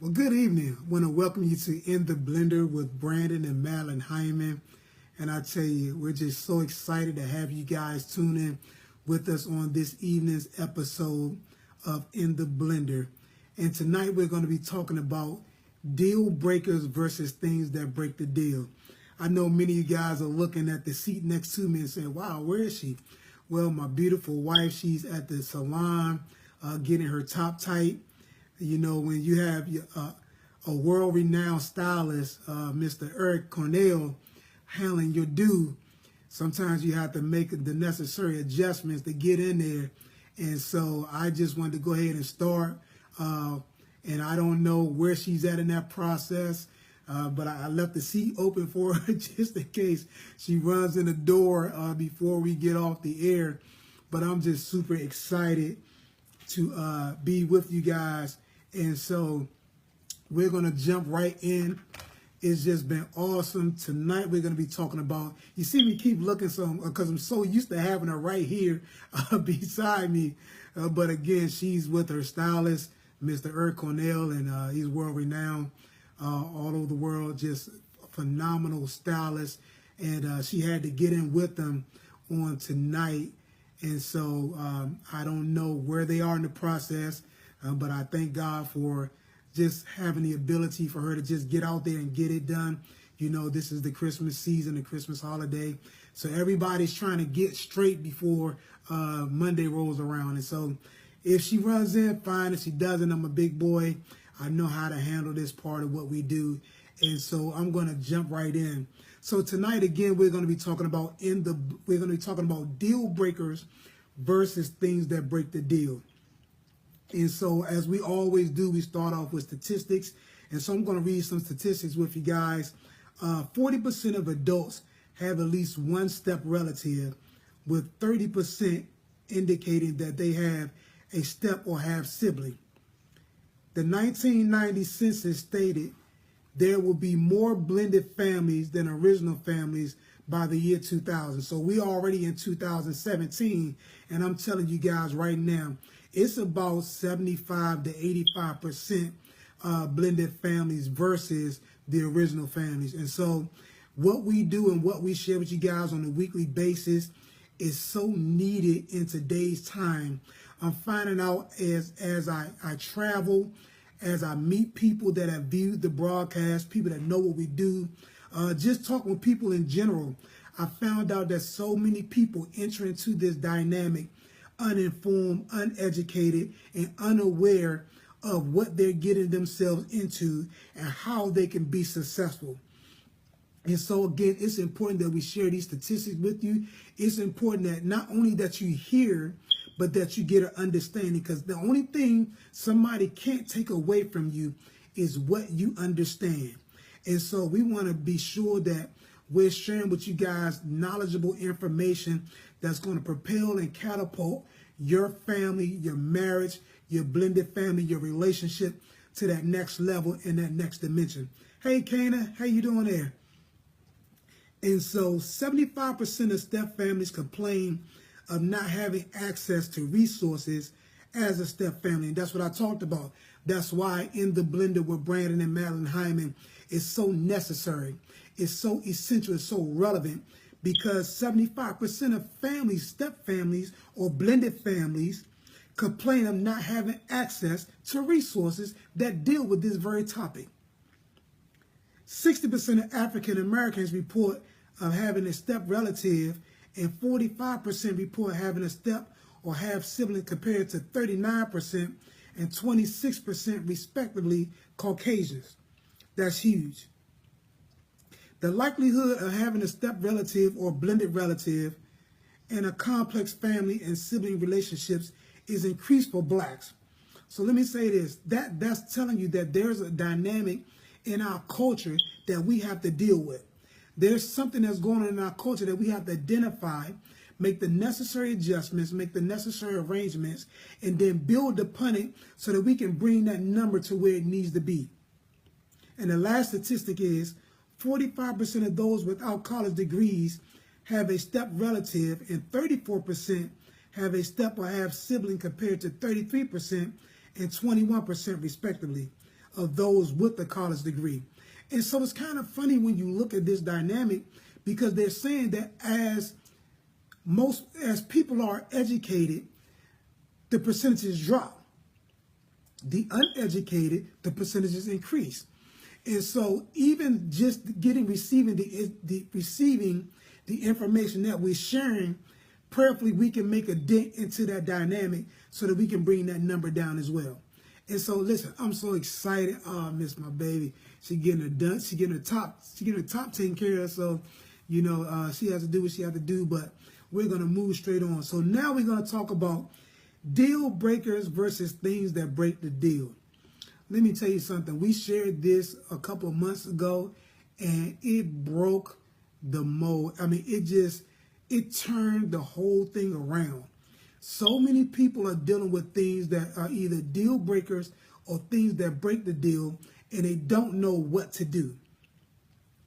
Well, good evening. I want to welcome you to In the Blender with Brandon and Madeline Hyman. And I tell you, we're just so excited to have you guys tune in with us on this evening's episode of In the Blender. And tonight we're going to be talking about deal breakers versus things that break the deal. I know many of you guys are looking at the seat next to me and saying, wow, where is she? Well, my beautiful wife, she's at the salon getting her top tight. You know, when you have a world-renowned stylist, Mr. Eric Cornell, handling your due, sometimes you have to make the necessary adjustments to get in there. And so I just wanted to go ahead and start. And I don't know where she's at in that process, but I left the seat open for her just in case she runs in the door before we get off the air. But I'm just super excited to be with you guys. And so we're going to jump right in. It's just been awesome. Tonight we're going to be talking about, you see me keep looking some because I'm so used to having her right here beside me. But again, she's with her stylist, Mr. Eric Cornell, and he's world renowned all over the world, just a phenomenal stylist. And she had to get in with them on tonight. And so I don't know where they are in the process. But I thank God for just having the ability for her to just get out there and get it done. You know, this is the Christmas season, the Christmas holiday. So everybody's trying to get straight before Monday rolls around. And so if she runs in, fine. If she doesn't, I'm a big boy. I know how to handle this part of what we do. And so I'm going to jump right in. So tonight, again, we're going to be talking about deal breakers versus things that break the deal. And so, as we always do, we start off with statistics. And so I'm going to read some statistics with you guys. 40% of adults have at least one step relative, with 30% indicating that they have a step or half sibling. The 1990 census stated there will be more blended families than original families by the year 2000. So we're already in 2017, and I'm telling you guys right now, it's about 75 to 85% blended families versus the original families. And so what we do and what we share with you guys on a weekly basis is so needed in today's time. I'm finding out as I travel, as I meet people that have viewed the broadcast, people that know what we do, just talking with people in general, I found out that so many people enter into this dynamic uninformed, uneducated, and unaware of what they're getting themselves into and how they can be successful. And so again, it's important that we share these statistics with you. It's important that not only that you hear, but that you get an understanding, because the only thing somebody can't take away from you is what you understand. And so we want to be sure that we're sharing with you guys knowledgeable information that's going to propel and catapult your family, your marriage, your blended family, your relationship to that next level and that next dimension. Hey, Kana, how you doing there? And so 75% of step families complain of not having access to resources as a step family. And that's what I talked about. That's why In the Blender with Brandon and Madeline Hyman is so necessary. It's so essential. It's so relevant because 75% of families, step families or blended families, complain of not having access to resources that deal with this very topic. 60% of African Americans report of having a step relative, and 45% report having a step or half sibling, compared to 39% and 26% respectively Caucasians. That's huge. The likelihood of having a step relative or blended relative in a complex family and sibling relationships is increased for blacks. So let me say this, that's telling you that there's a dynamic in our culture that we have to deal with. There's something that's going on in our culture that we have to identify, make the necessary adjustments, make the necessary arrangements, and then build upon it so that we can bring that number to where it needs to be. And the last statistic is 45% of those without college degrees have a step relative, and 34% have a step or half sibling, compared to 33% and 21% respectively. of those with the college degree. And so it's kind of funny when you look at this dynamic, because they're saying that as people are educated, the percentages drop. The uneducated, the percentages increase. And so even just receiving the information that we're sharing, prayerfully we can make a dent into that dynamic so that we can bring that number down as well. And so listen, I'm so excited. Oh, I miss my baby. She getting her done. She getting her top taken care of. So, you know, she has to do what she has to do, but we're going to move straight on. So now we're going to talk about deal breakers versus things that break the deal. Let me tell you something. We shared this a couple of months ago, and it broke the mold. I mean, it turned the whole thing around. So many people are dealing with things that are either deal breakers or things that break the deal, and they don't know what to do.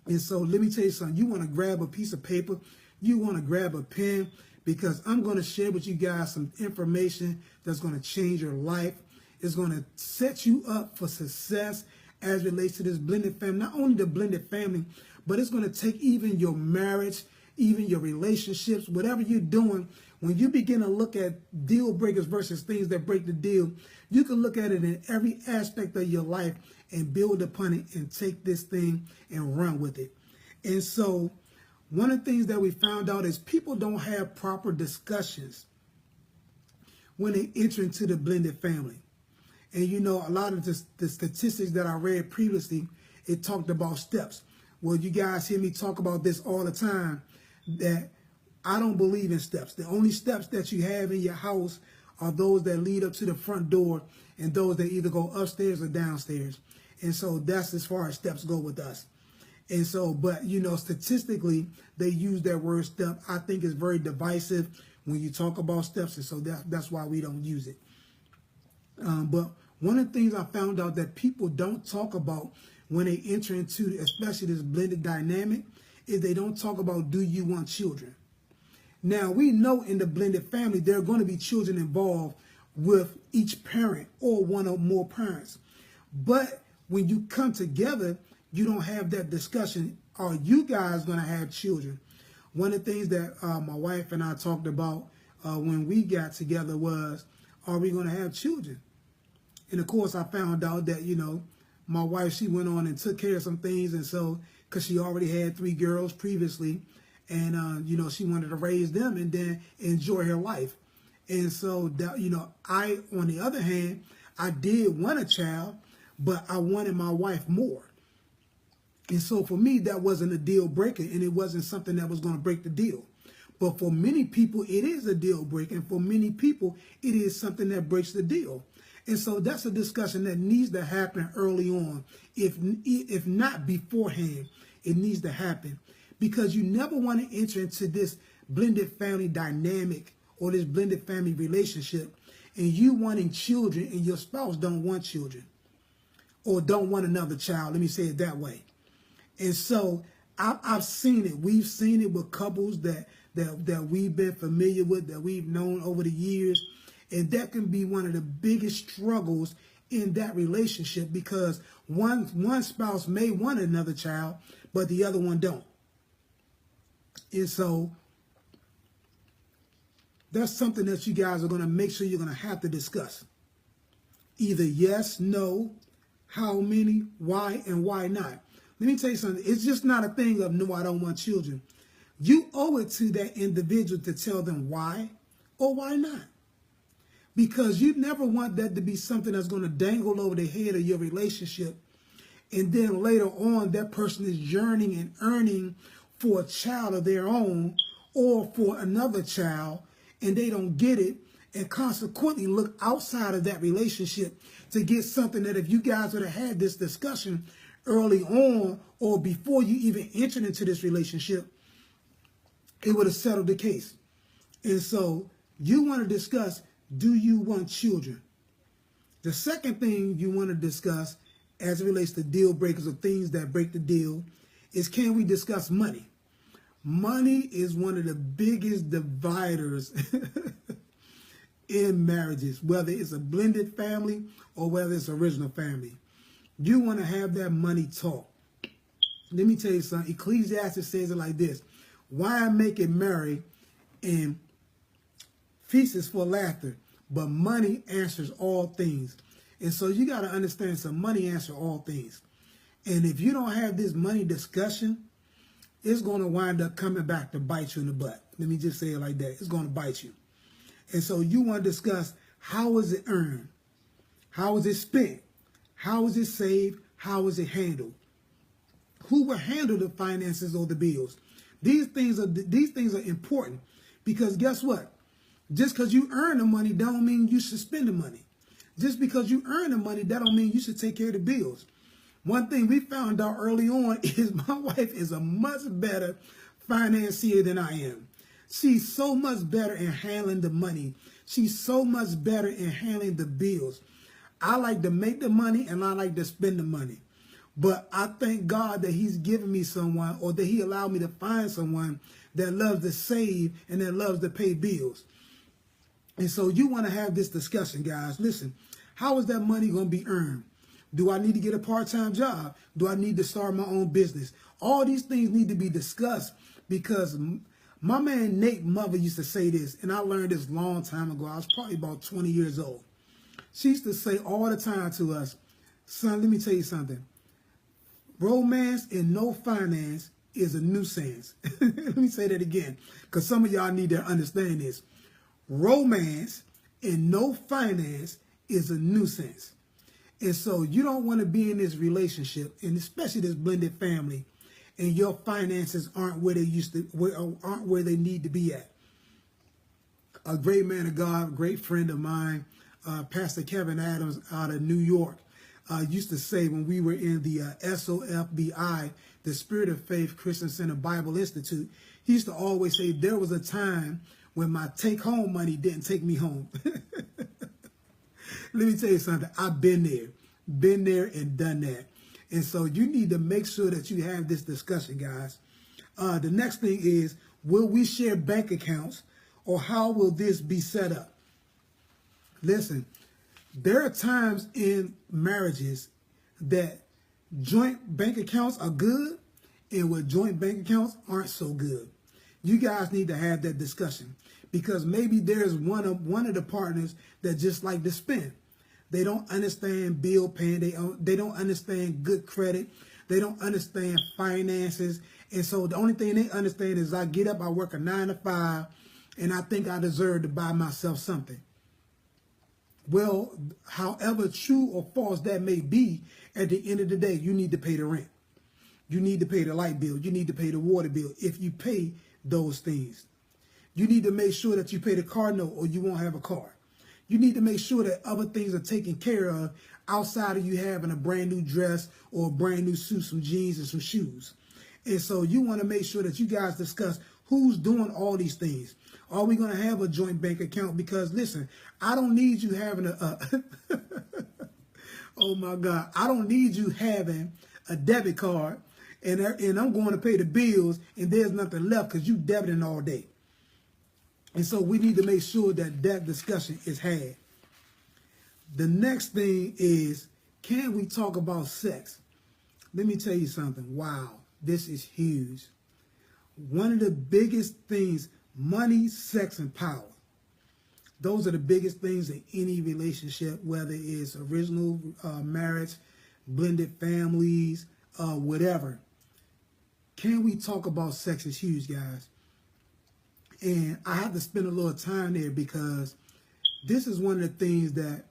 And so let me tell you something. You want to grab a piece of paper. You want to grab a pen, because I'm going to share with you guys some information that's going to change your life. It's going to set you up for success as it relates to this blended family. Not only the blended family, but it's going to take even your marriage, even your relationships, whatever you're doing. When you begin to look at deal breakers versus things that break the deal, you can look at it in every aspect of your life and build upon it and take this thing and run with it. And so one of the things that we found out is people don't have proper discussions when they enter into the blended family. And you know, a lot of the statistics that I read previously, it talked about steps. Well, you guys hear me talk about this all the time, that I don't believe in steps. The only steps that you have in your house are those that lead up to the front door, and those that either go upstairs or downstairs. And so that's as far as steps go with us. And so, but you know, statistically, they use that word step. I think it's very divisive when you talk about steps, and so that's why we don't use it. But one of the things I found out that people don't talk about when they enter into, especially this blended dynamic, is they don't talk about, do you want children? Now, we know in the blended family, there are going to be children involved with each parent or one or more parents. But when you come together, you don't have that discussion. Are you guys going to have children? One of the things that my wife and I talked about when we got together was, are we going to have children? And of course, I found out that, you know, my wife, she went on and took care of some things. And so, because she already had 3 girls previously, and, you know, she wanted to raise them and then enjoy her life. And so, that, you know, on the other hand, I did want a child, but I wanted my wife more. And so for me, that wasn't a deal breaker, and it wasn't something that was going to break the deal. But for many people, it is a deal breaker. And for many people, it is something that breaks the deal. And so that's a discussion that needs to happen early on. If not beforehand, it needs to happen. Because you never want to enter into this blended family dynamic or this blended family relationship and you wanting children and your spouse don't want children or don't want another child. Let me say it that way. And so I've seen it. We've seen it with couples that we've been familiar with, that we've known over the years. And that can be one of the biggest struggles in that relationship, because one spouse may want another child, but the other one don't. And so that's something that you guys are going to make sure you're going to have to discuss. Either yes, no, how many, why, and why not. Let me tell you something. It's just not a thing of, no, I don't want children. You owe it to that individual to tell them why or why not. Because you never want that to be something that's going to dangle over the head of your relationship. And then later on, that person is yearning and earning for a child of their own or for another child, and they don't get it, and consequently look outside of that relationship to get something that if you guys would have had this discussion early on or before you even entered into this relationship, it would have settled the case. And so you want to discuss, do you want children? The second thing you want to discuss as it relates to deal breakers or things that break the deal is, can we discuss money? Money is one of the biggest dividers in marriages, whether it's a blended family or whether it's original family. You want to have that money talk. Let me tell you something. Ecclesiastes says it like this. Why make it merry and feasts for laughter, but money answers all things. And so you got to understand, some money answers all things. And if you don't have this money discussion, it's going to wind up coming back to bite you in the butt. Let me just say it like that. It's going to bite you. And so you want to discuss, how is it earned? How is it spent? How is it saved? How is it handled? Who will handle the finances or the bills? These things are important, because guess what? Just because you earn the money don't mean you should spend the money. Just because you earn the money, that don't mean you should take care of the bills. One thing we found out early on is my wife is a much better financier than I am. She's so much better in handling the money. She's so much better in handling the bills. I like to make the money and I like to spend the money. But I thank God that he's given me someone, or that he allowed me to find someone that loves to save and that loves to pay bills. And so you want to have this discussion, guys. Listen, how is that money going to be earned? Do I need to get a part-time job? Do I need to start my own business? All these things need to be discussed, because my man Nate's mother used to say this, and I learned this a long time ago. I was probably about 20 years old. She used to say all the time to us, son, let me tell you something. Romance and no finance is a nuisance. Let me say that again, because some of y'all need to understand this. Romance and no finance is a nuisance. And so you don't want to be in this relationship, and especially this blended family, and your finances aren't where they aren't where they need to be at. A great man of God, a great friend of mine, Pastor Kevin Adams out of New York, used to say, when we were in the SOFBI, the Spirit of Faith Christian Center Bible Institute, he used to always say, there was a time when my take-home money didn't take me home. Let me tell you something. I've been there and done that. And so you need to make sure that you have this discussion, guys. The next thing is, will we share bank accounts, or how will this be set up? Listen, there are times in marriages that joint bank accounts are good, and with joint bank accounts aren't so good. You guys need to have that discussion, because maybe there's one of the partners that just like to spend. They don't understand bill paying. They don't understand good credit. They don't understand finances. And so the only thing they understand is, I get up, I work a 9 to 5, and I think I deserve to buy myself something. Well, however true or false that may be, at the end of the day, you need to pay the rent. You need to pay the light bill. You need to pay the water bill if you pay those things. You need to make sure that you pay the car note, or you won't have a car. You need to make sure that other things are taken care of outside of you having a brand new dress or a brand new suit, some jeans and some shoes. And so you want to make sure that you guys discuss who's doing all these things. Are we going to have a joint bank account? Because listen, I don't need you having oh my God, I don't need you having a debit card and I'm going to pay the bills and there's nothing left because you debiting all day. And so we need to make sure that that discussion is had. The next thing is, can we talk about sex? Let me tell you something. Wow, this is huge. One of the biggest things, money, sex, and power. Those are the biggest things in any relationship, whether it's original marriage, blended families, whatever. Can we talk about sex is huge, guys. And I have to spend a little time there, because this is one of the things that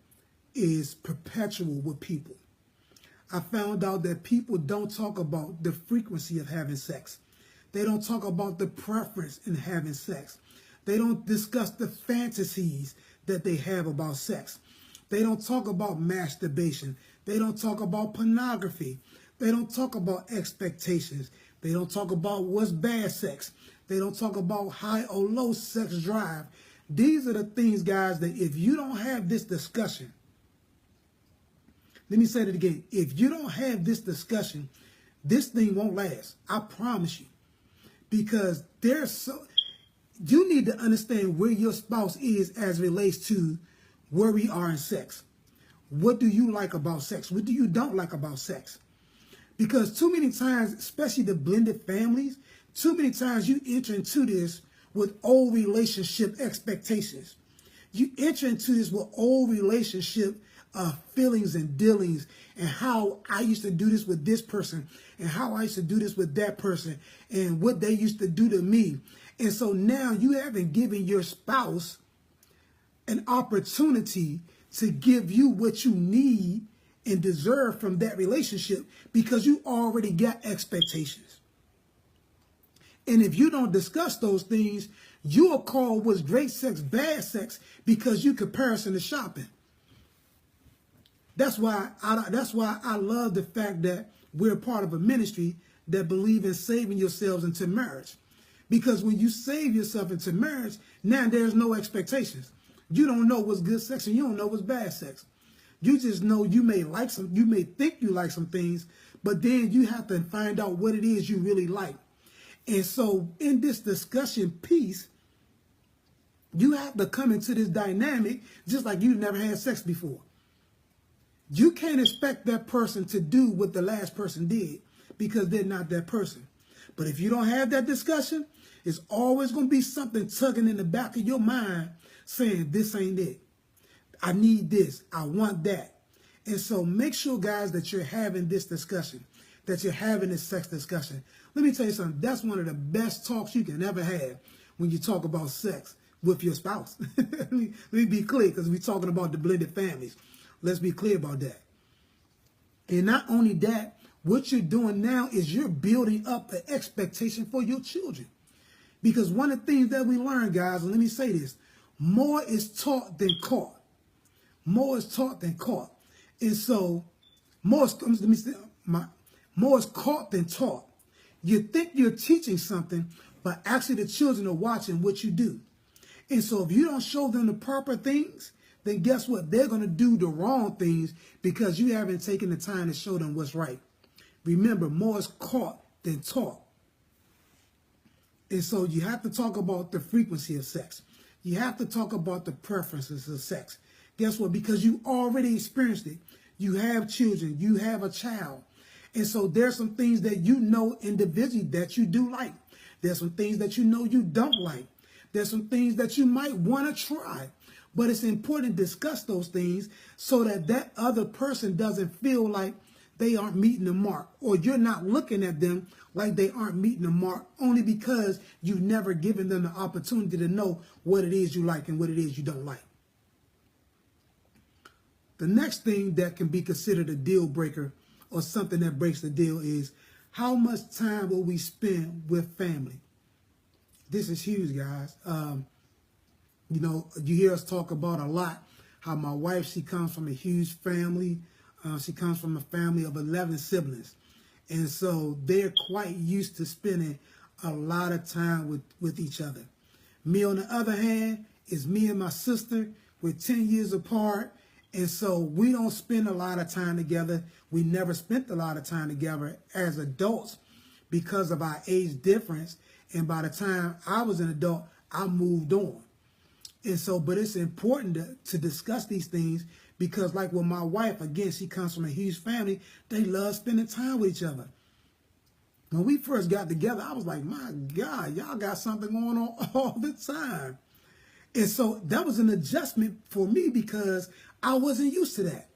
is perpetual with people. I found out that people don't talk about the frequency of having sex. They don't talk about the preference in having sex. They don't discuss the fantasies that they have about sex. They don't talk about masturbation. They don't talk about pornography. They don't talk about expectations. They don't talk about what's bad sex. They don't talk about high or low sex drive. These are the things, guys, that if you don't have this discussion, let me say that again. If you don't have this discussion, this thing won't last. I promise you. Because you need to understand where your spouse is as it relates to where we are in sex. what do you like about sex? What do you don't like about sex? Because too many times, especially the blended families, too many times you enter into this with old relationship expectations. You enter into this with old relationship feelings and dealings, and how I used to do this with this person, and how I used to do this with that person, and what they used to do to me. And so now you haven't given your spouse an opportunity to give you what you need and deserve from that relationship, because you already got expectations. And if you don't discuss those things, you'll call what's great sex bad sex, because you comparison to shopping. That's why I love the fact that we're part of a ministry that believe in saving yourselves into marriage. Because when you save yourself into marriage, now there's no expectations. You don't know what's good sex and you don't know what's bad sex. You just know you may like you may think you like some things, but then you have to find out what it is you really like. And so in this discussion piece, you have to come into this dynamic just like you've never had sex before. You can't expect that person to do what the last person did, because they're not that person. But if you don't have that discussion, it's always going to be something tugging in the back of your mind saying, this ain't it. I need this. I want that. And so make sure, guys, that you're having this discussion, that you're having this sex discussion. Let me tell you something. That's one of the best talks you can ever have when you talk about sex with your spouse. let me be clear, because we're talking about the blended families. Let's be clear about that. And not only that, what you're doing now is you're building up an expectation for your children. Because one of the things that we learn, guys, and let me say this, more is taught than caught. More is taught than caught. And so, more is caught than taught. You think you're teaching something, but actually the children are watching what you do. And so if you don't show them the proper things, then guess what? They're going to do the wrong things because you haven't taken the time to show them what's right. Remember, more is caught than taught. And so you have to talk about the frequency of sex. You have to talk about the preferences of sex. Guess what? Because you already experienced it. You have children. You have a child. And so there's some things that you know individually that you do like. There's some things that you know you don't like. There's some things that you might want to try. But it's important to discuss those things so that that other person doesn't feel like they aren't meeting the mark, or you're not looking at them like they aren't meeting the mark only because you've never given them the opportunity to know what it is you like and what it is you don't like. The next thing that can be considered a deal breaker or something that breaks the deal is, how much time will we spend with family? This is huge, guys. You know, you hear us talk about a lot how my wife, she comes from a huge family. She comes from a family of 11 siblings. And so they're quite used to spending a lot of time with each other. Me, on the other hand, is me and my sister. We're 10 years apart. And so we don't spend a lot of time together. We never spent a lot of time together as adults because of our age difference. And by the time I was an adult, I moved on. And so, but it's important to discuss these things because, like with my wife, again, she comes from a huge family. They love spending time with each other. When we first got together, I was like, my God, y'all got something going on all the time. And so that was an adjustment for me because I wasn't used to that.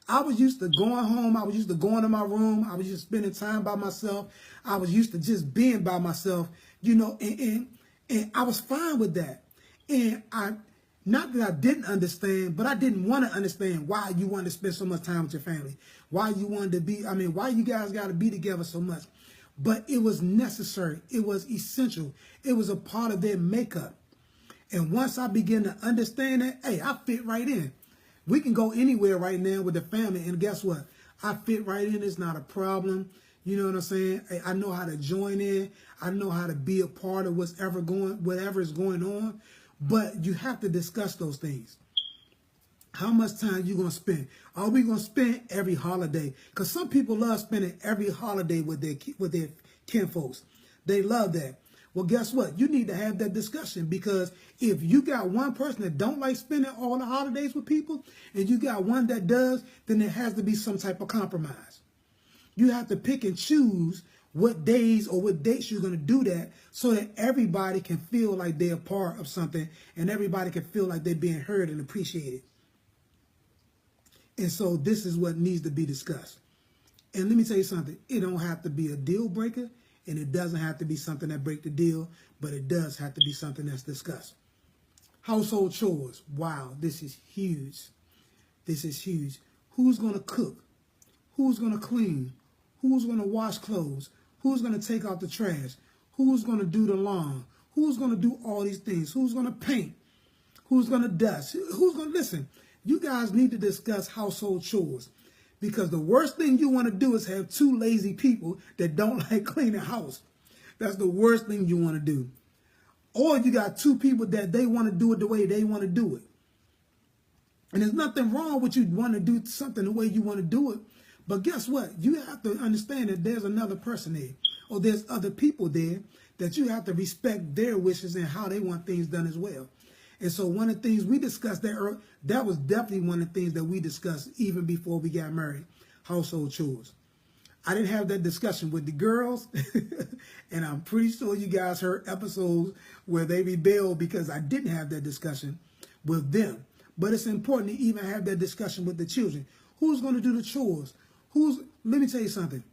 I was used to going home. I was used to going to my room. I was just spending time by myself. I was used to just being by myself, you know, and I was fine with that. And not that I didn't understand, but I didn't want to understand why you wanted to spend so much time with your family. Why you wanted to be, why you guys got to be together so much. But it was necessary. It was essential. It was a part of their makeup. And once I began to understand that, hey, I fit right in. We can go anywhere right now with the family. And guess what? I fit right in. It's not a problem. You know what I'm saying? Hey, I know how to join in. I know how to be a part of whatever is going on. But you have to discuss those things. How much time you going to spend? Are we going to spend every holiday? Because some people love spending every holiday with their kinfolks. They love that. Well, guess what? You need to have that discussion, because if you got one person that don't like spending all the holidays with people and you got one that does, then there has to be some type of compromise. You have to pick and choose what days or what dates you're going to do that, so that everybody can feel like they're a part of something and everybody can feel like they're being heard and appreciated. And so this is what needs to be discussed. And let me tell you something. It don't have to be a deal breaker, and it doesn't have to be something that break the deal, but it does have to be something that's discussed. Household chores. Wow, this is huge. This is huge. Who's going to cook? Who's going to clean? Who's going to wash clothes? Who's going to take out the trash? Who's going to do the lawn? Who's going to do all these things? Who's going to paint? Who's going to dust? Who's going to listen? You guys need to discuss household chores, because the worst thing you want to do is have two lazy people that don't like cleaning house. That's the worst thing you want to do. Or you got two people that they want to do it the way they want to do it. And there's nothing wrong with you wanting to do something the way you want to do it. But guess what? You have to understand that there's another person there, or there's other people there, that you have to respect their wishes and how they want things done as well. And so one of the things we discussed that was definitely one of the things that we discussed even before we got married, household chores. I didn't have that discussion with the girls, and I'm pretty sure you guys heard episodes where they rebelled because I didn't have that discussion with them. But it's important to even have that discussion with the children. Who's going to do the chores? Let me tell you something.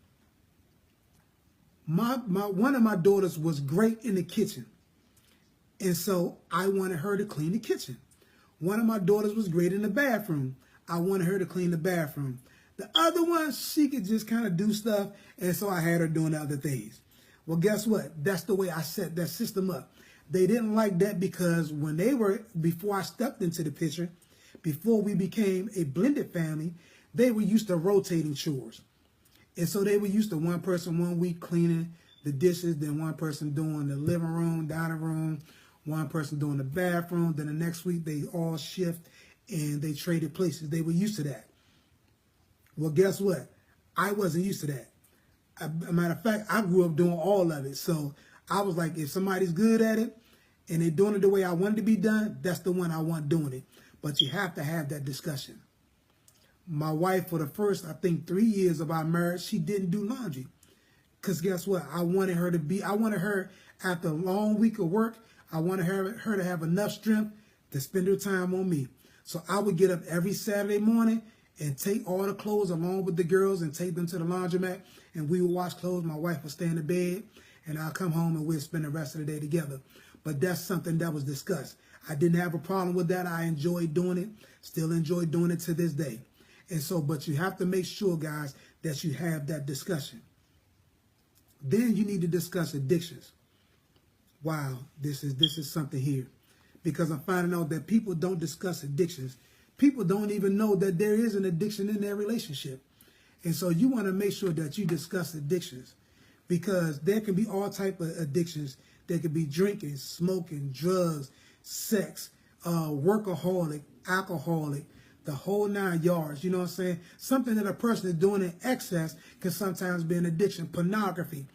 One of my daughters was great in the kitchen, and so I wanted her to clean the kitchen. One of my daughters was great in the bathroom. I wanted her to clean the bathroom. The other one, she could just kind of do stuff, and so I had her doing other things. Well, guess what? That's the way I set that system up. They didn't like that because before I stepped into the picture, before we became a blended family, they were used to rotating chores. And so they were used to one person 1 week cleaning the dishes, then one person doing the living room, dining room, one person doing the bathroom. Then the next week they all shift and they traded places. They were used to that. Well, guess what? I wasn't used to that. As a matter of fact, I grew up doing all of it. So I was like, if somebody's good at it and they're doing it the way I want it to be done, that's the one I want doing it. But you have to have that discussion. My wife, for the first, I think, 3 years of our marriage, she didn't do laundry. Because guess what? I wanted her, after a long week of work, I wanted her to have enough strength to spend her time on me. So I would get up every Saturday morning and take all the clothes along with the girls and take them to the laundromat, and we would wash clothes. My wife would stay in the bed, and I'll come home and we'll spend the rest of the day together. But that's something that was discussed. I didn't have a problem with that. I enjoyed doing it, still enjoy doing it to this day. And so, but you have to make sure, guys, that you have that discussion. Then you need to discuss addictions. Wow, this is something here. Because I'm finding out that people don't discuss addictions. People don't even know that there is an addiction in their relationship. And so you want to make sure that you discuss addictions, because there can be all type of addictions. There could be drinking, smoking, drugs, sex, workaholic, alcoholic, the whole 9 yards. You know what I'm saying? Something that a person is doing in excess can sometimes be an addiction. Pornography,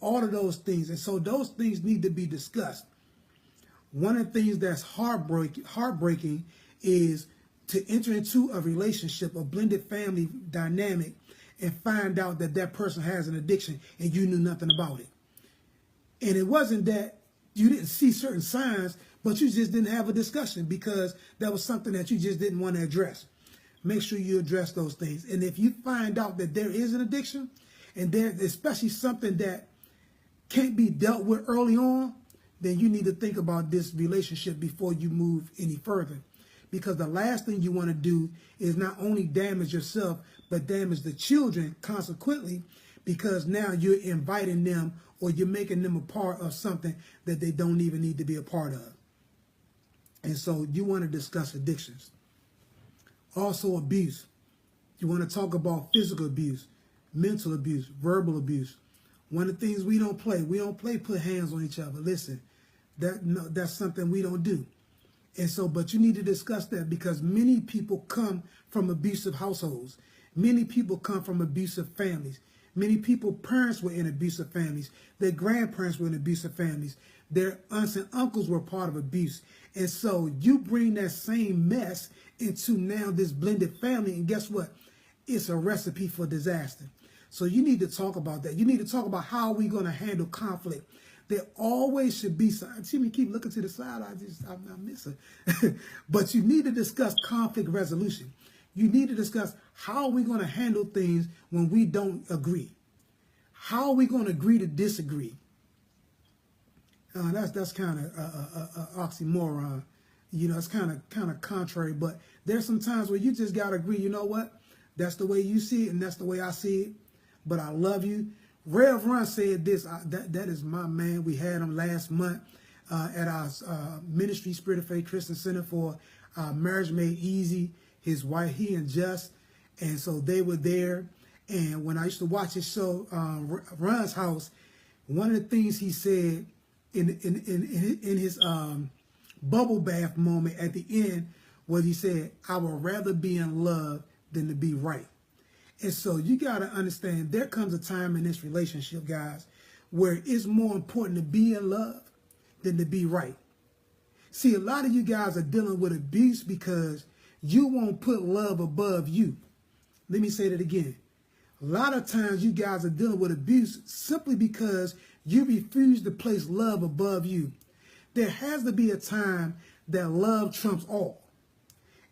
all of those things. And so those things need to be discussed. One of the things that's heartbreaking is to enter into a relationship, a blended family dynamic, and find out that that person has an addiction and you knew nothing about it. And it wasn't that you didn't see certain signs, but you just didn't have a discussion because that was something that you just didn't want to address. Make sure you address those things. And if you find out that there is an addiction, and there's especially something that can't be dealt with early on, then you need to think about this relationship before you move any further. Because the last thing you want to do is not only damage yourself, but damage the children consequently, because now you're inviting them or you're making them a part of something that they don't even need to be a part of. And so you want to discuss addictions. Also abuse. You want to talk about physical abuse, mental abuse, verbal abuse. One of the things we don't play put hands on each other. Listen, that's something we don't do. And so, but you need to discuss that, because many people come from abusive households. Many people come from abusive families. Many people, parents were in abusive families. Their grandparents were in abusive families. Their aunts and uncles were part of abuse. And so you bring that same mess into now this blended family, and guess what? It's a recipe for disaster. So you need to talk about that. You need to talk about how we're going to handle conflict. There always should be some. See me keep looking to the side. I'm missing. But you need to discuss conflict resolution. You need to discuss how we're going to handle things when we don't agree. How are we going to agree to disagree? That's kind of oxymoron. You know, it's kind of contrary. But there's some times where you just got to agree. You know what? That's the way you see it, and that's the way I see it. But I love you. Rev Run said this. That is my man. We had him last month at our ministry, Spirit of Faith Christian Center for Marriage Made Easy. His wife, he and Just, and so they were there. And when I used to watch his show, Run's House, one of the things he said in his bubble bath moment at the end was he said, "I would rather be in love than to be right." And so you got to understand there comes a time in this relationship, guys, where it's more important to be in love than to be right. See, a lot of you guys are dealing with abuse because you won't put love above you. Let me say that again. A lot of times you guys are dealing with abuse simply because you refuse to place love above you. There has to be a time that love trumps all.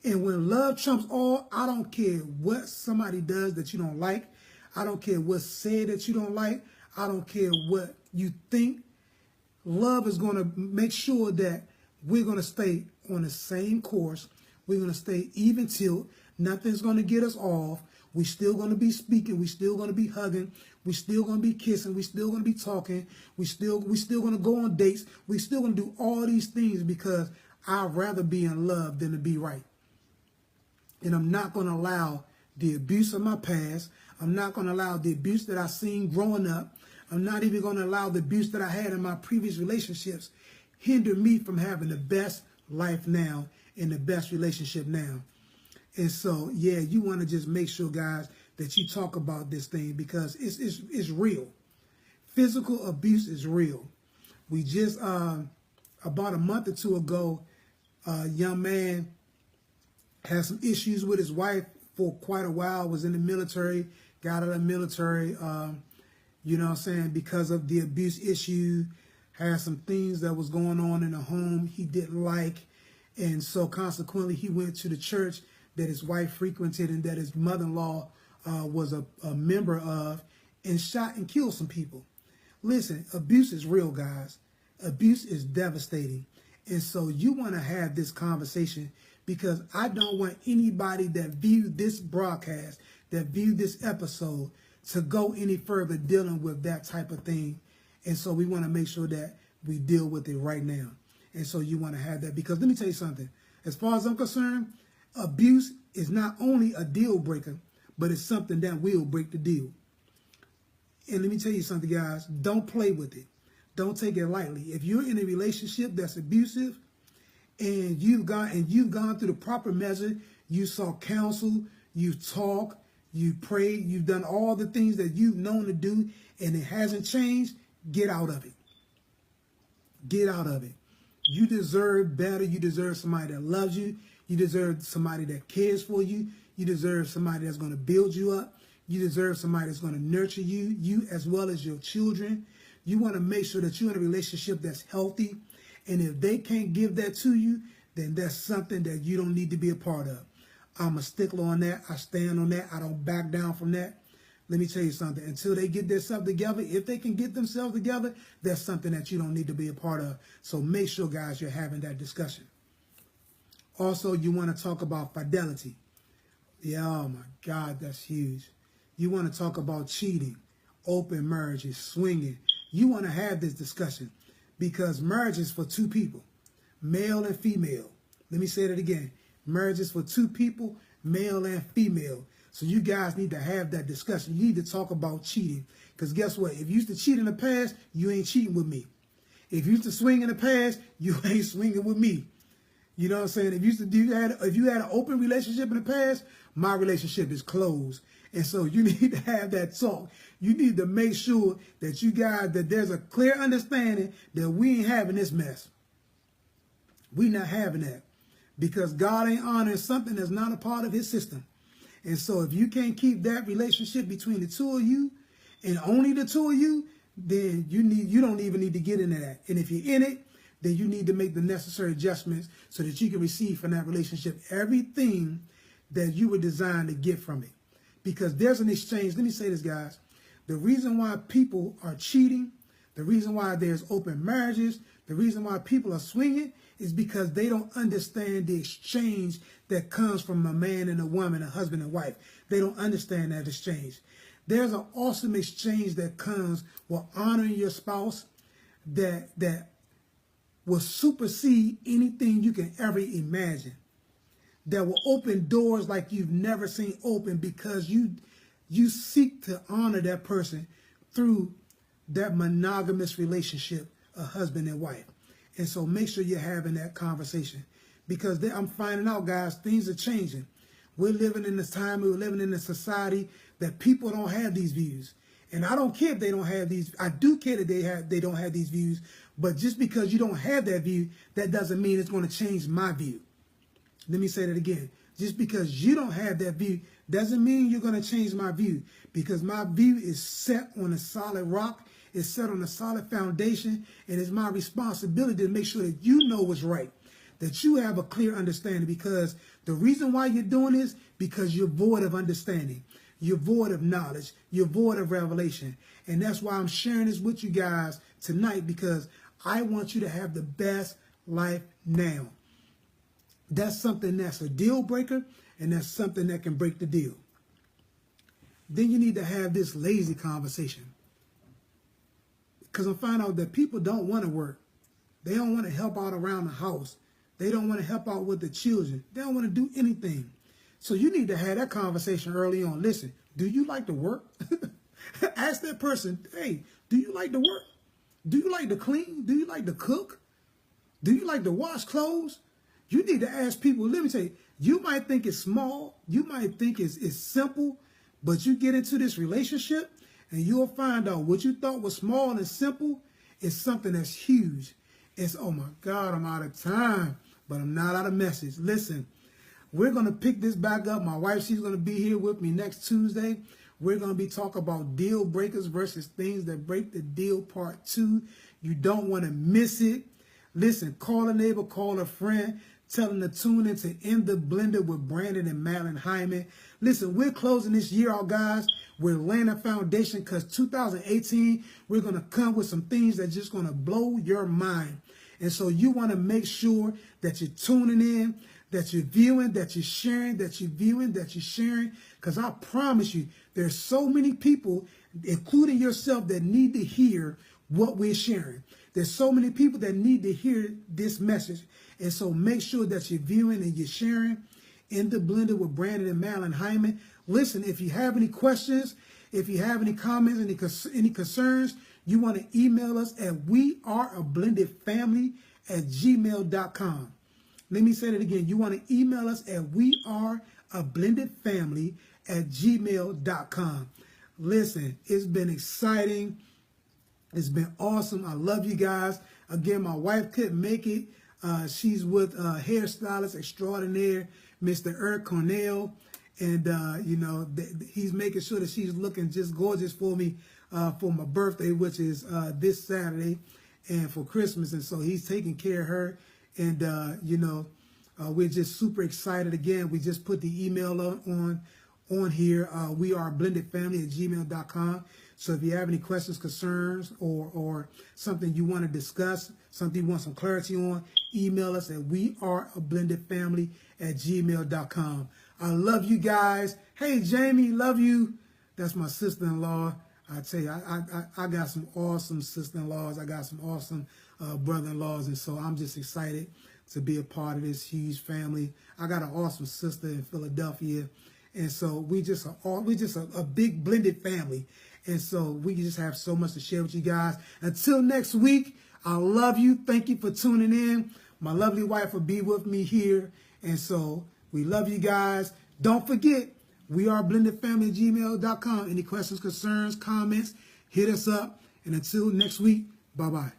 And when love trumps all, I don't care what somebody does that you don't like. I don't care what's said that you don't like. I don't care what you think. Love is going to make sure that we're going to stay on the same course. We're going to stay even tilt. Nothing's going to get us off. We're still going to be speaking. We're still going to be hugging. We're still going to be kissing. We're still going to be talking. We're still going to go on dates. We're still going to do all these things because I'd rather be in love than to be right. And I'm not going to allow the abuse of my past. I'm not going to allow the abuse that I've seen growing up. I'm not even going to allow the abuse that I had in my previous relationships hinder me from having the best life now and the best relationship now. And so, yeah, you want to just make sure, guys, that you talk about this thing because it's real. Physical abuse is real. We just, about a month or two ago, a young man had some issues with his wife for quite a while, was in the military, got out of the military, you know what I'm saying, because of the abuse issue, had some things that was going on in the home he didn't like. And so consequently, he went to the church that his wife frequented and that his mother-in-law was a member of and shot and killed some people. Listen, abuse is real, guys. Abuse is devastating. And so you want to have this conversation because I don't want anybody that viewed this broadcast, that viewed this episode, to go any further dealing with that type of thing. And so we want to make sure that we deal with it right now. And so you want to have that because let me tell you something. As far as I'm concerned, abuse is not only a deal breaker, but it's something that will break the deal. And let me tell you something, guys. Don't play with it. Don't take it lightly. If you're in a relationship that's abusive and you've gone through the proper measure, you sought counsel, you talked, you prayed, you've done all the things that you've known to do, and it hasn't changed, get out of it. Get out of it. You deserve better. You deserve somebody that loves you. You deserve somebody that cares for you. You deserve somebody that's going to build you up. You deserve somebody that's going to nurture you, you as well as your children. You want to make sure that you're in a relationship that's healthy. And if they can't give that to you, then that's something that you don't need to be a part of. I'm a stickler on that. I stand on that. I don't back down from that. Let me tell you something. Until they get themselves together, if they can get themselves together, that's something that you don't need to be a part of. So make sure, guys, you're having that discussion. Also, you want to talk about fidelity. Yeah, oh my God, that's huge. You want to talk about cheating, open marriages, swinging. You want to have this discussion because marriage is for two people, male and female. Let me say that again. Marriage is for two people, male and female. So you guys need to have that discussion. You need to talk about cheating. Because guess what? If you used to cheat in the past, you ain't cheating with me. If you used to swing in the past, you ain't swinging with me. You know what I'm saying? If you had an open relationship in the past, my relationship is closed. And so you need to have that talk. You need to make sure that that there's a clear understanding that we ain't having this mess. We not having that. Because God ain't honoring something that's not a part of his system. And so if you can't keep that relationship between the two of you, and only the two of you, then you don't even need to get into that. And if you're in it, then you need to make the necessary adjustments so that you can receive from that relationship everything that you were designed to get from it. Because there's an exchange. Let me say this, guys. The reason why people are cheating, the reason why there's open marriages, the reason why people are swinging is because they don't understand the exchange that comes from a man and a woman, a husband and wife. They don't understand that exchange. There's an awesome exchange that comes with honoring your spouse that will supersede anything you can ever imagine. That will open doors like you've never seen open because you seek to honor that person through that monogamous relationship, a husband and wife. And so make sure you're having that conversation because I'm finding out, guys, things are changing. We're living in this time, we're living in a society that people don't have these views. And I don't care if they don't have these. I do care that they don't have these views. But just because you don't have that view, that doesn't mean it's going to change my view. Let me say that again. Just because you don't have that view doesn't mean you're going to change my view. Because my view is set on a solid rock. It's set on a solid foundation. And it's my responsibility to make sure that you know what's right. That you have a clear understanding. Because the reason why you're doing this, because you're void of understanding. You're void of knowledge. You're void of revelation. And that's why I'm sharing this with you guys tonight. Because I want you to have the best life now. That's something that's a deal breaker, and that's something that can break the deal. Then you need to have this lazy conversation. Because I find out that people don't want to work. They don't want to help out around the house. They don't want to help out with the children. They don't want to do anything. So you need to have that conversation early on. Listen, do you like to work? Ask that person, hey, do you like to work? Do you like to clean? Do you like to cook? Do you like to wash clothes? You need to ask people. Let me tell you, you might think it's small. You might think it's simple. But you get into this relationship and you'll find out what you thought was small and simple is something that's huge. It's, oh my God, I'm out of time. But I'm not out of message. Listen, we're going to pick this back up. My wife, she's going to be here with me next Tuesday. We're going to be talking about deal breakers versus things that break the deal part 2. You don't want to miss it. Listen, call a neighbor, call a friend. Tell them to tune in to In the Blender with Brandon and Madeline Hyman. Listen, we're closing this year out, guys. We're laying a foundation because 2018, we're going to come with some things that's just going to blow your mind. And so you want to make sure that you're tuning in, that you're viewing, that you're sharing, that you're viewing, that you're sharing. Because I promise you, there's so many people, including yourself, that need to hear what we're sharing. There's so many people that need to hear this message. And so make sure that you're viewing and you're sharing In the Blender with Brandon and Madeline Hyman. Listen, if you have any questions, if you have any comments, any concerns, you want to email us at weareablendedfamily@gmail.com. Let me say that again. You want to email us at weareablendedfamily@gmail.com. Listen, it's been exciting. It's been awesome. I love you guys. Again, my wife couldn't make it. She's with hairstylist extraordinaire, Mr. Eric Cornell. And, he's making sure that she's looking just gorgeous for me for my birthday, which is this Saturday, and for Christmas. And so he's taking care of her. And, we're just super excited. Again, we just put the email on here. We are blendedfamily@gmail.com. So if you have any questions, concerns, or something you want to discuss, something you want some clarity on, email us at weareablendedfamily@gmail.com. I love you guys. Hey, Jamie, love you. That's my sister-in-law. I tell you, I got some awesome sister-in-laws. I got some awesome brother-in-laws. And so I'm just excited to be a part of this huge family. I got an awesome sister in Philadelphia. And so we just a big blended family. And so we just have so much to share with you guys. Until next week, I love you. Thank you for tuning in. My lovely wife will be with me here. And so we love you guys. Don't forget, we are blendedfamily@gmail.com. Any questions, concerns, comments, hit us up. And until next week, bye-bye.